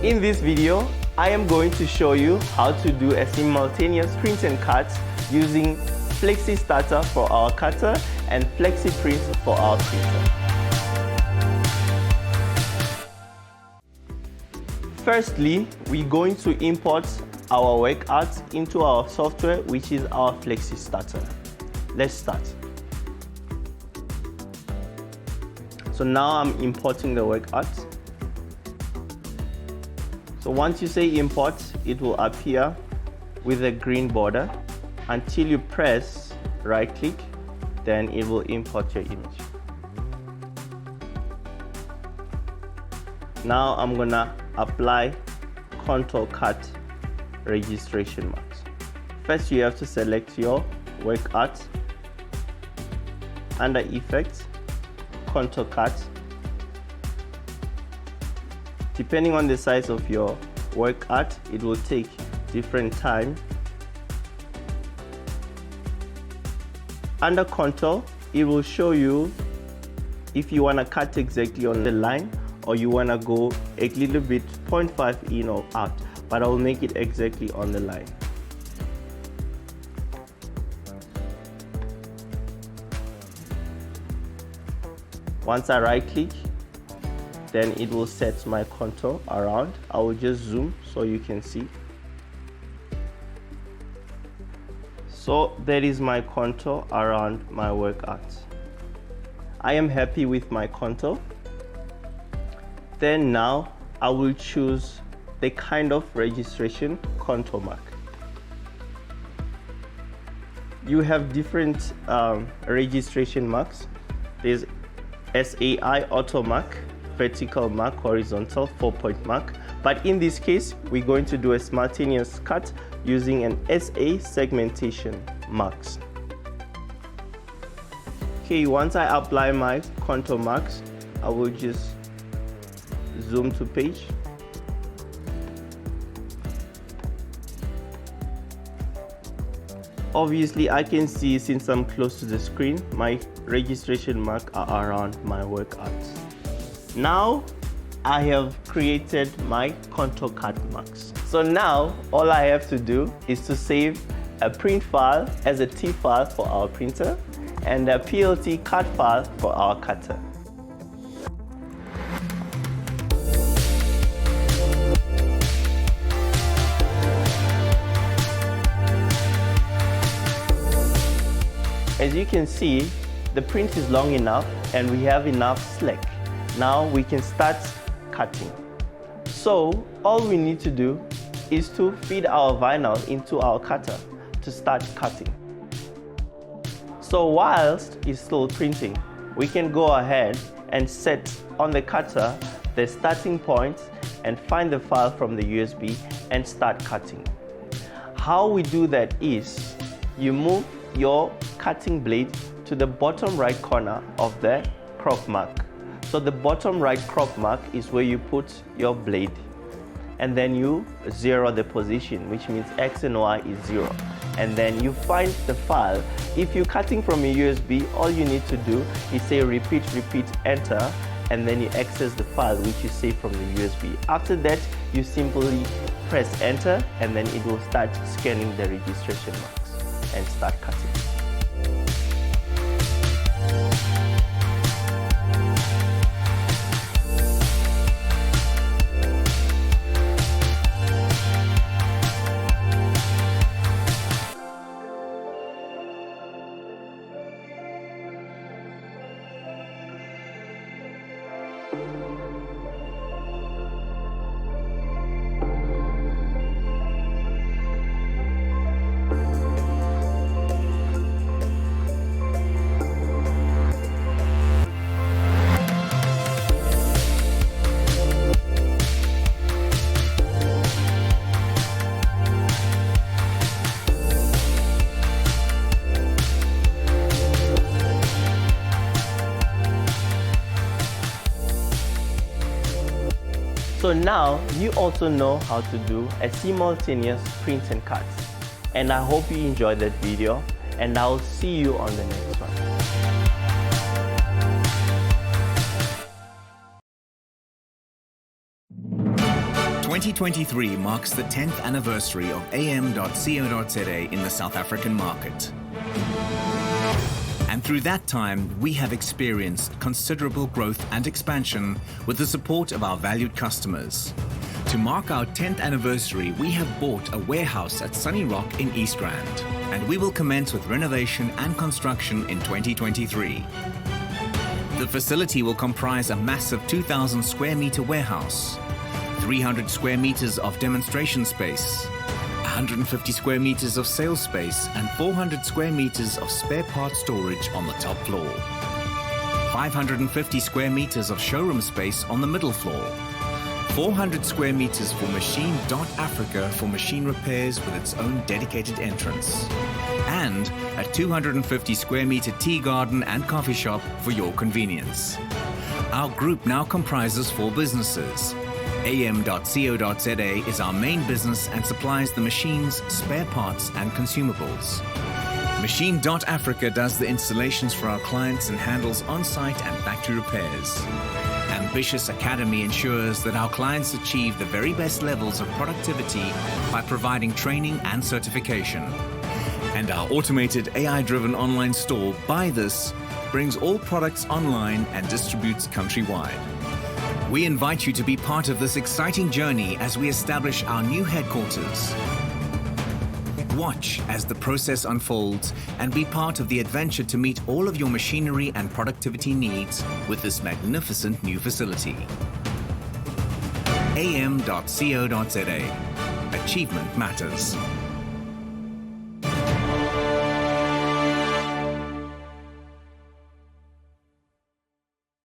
In this video, I am going to show you how to do a simultaneous print and cut using Flexi Starter for our cutter and Flexi Print for our printer. Firstly, we're going to import our work art into our software, which is our Flexi Starter. Let's start. So now I'm importing the work art. So once you say import, it will appear with a green border until you press right click, then it will import your image. Now I'm gonna apply contour cut registration marks. First you have to select your work art, under effects, contour cut. Depending on the size of your work art, it will take different time. Under contour, it will show you if you want to cut exactly on the line or you want to go a little bit 0.5 in or out, but I will make it exactly on the line. Once I right click, then it will set my contour around. I will just zoom so you can see. So that is my contour around my work art. I am happy with my contour. Then now I will choose the kind of registration contour mark. You have different registration marks. There's SAI auto mark, vertical mark, horizontal 4-point mark. But in this case, we're going to do a simultaneous cut using an SA segmentation marks. Okay, once I apply my contour marks, I will just zoom to page. Obviously, I can see, since I'm close to the screen, my registration marks are around my work art. Now I have created my contour cut marks. So now all I have to do is to save a print file as a TIFF file for our printer and a PLT cut file for our cutter. As you can see, the print is long enough and we have enough slack. Now we can start cutting. So all we need to do is to feed our vinyl into our cutter to start cutting. So whilst it's still printing, we can go ahead and set on the cutter the starting point and find the file from the USB and start cutting. How we do that is you move your cutting blade to the bottom right corner of the crop mark. So the bottom right crop mark is where you put your blade, and then you zero the position, which means X and Y is 0. And then you find the file. If you're cutting from a USB, all you need to do is say repeat, enter, and then you access the file which you save from the USB. After that, you simply press enter, and then it will start scanning the registration marks and start cutting. So now you also know how to do a simultaneous print and cut. And I hope you enjoyed that video, and I'll see you on the next one. 2023 marks the 10th anniversary of AM.CO.za in the South African market. And through that time, we have experienced considerable growth and expansion with the support of our valued customers. To mark our 10th anniversary, we have bought a warehouse at Sunny Rock in East Rand, and we will commence with renovation and construction in 2023. The facility will comprise a massive 2,000 square meter warehouse, 300 square meters of demonstration space, 150 square meters of sales space, and 400 square meters of spare parts storage on the top floor. 550 square meters of showroom space on the middle floor. 400 square meters for Machine.Africa for machine repairs with its own dedicated entrance. And a 250 square meter tea garden and coffee shop for your convenience. Our group now comprises 4 businesses. AM.CO.za is our main business and supplies the machines, spare parts and consumables. Machine.Africa does the installations for our clients and handles on-site and factory repairs. Ambitious Academy ensures that our clients achieve the very best levels of productivity by providing training and certification. And our automated AI-driven online store, Buy This, brings all products online and distributes countrywide. We invite you to be part of this exciting journey as we establish our new headquarters. Watch as the process unfolds and be part of the adventure to meet all of your machinery and productivity needs with this magnificent new facility. AM.CO.za. Achievement matters.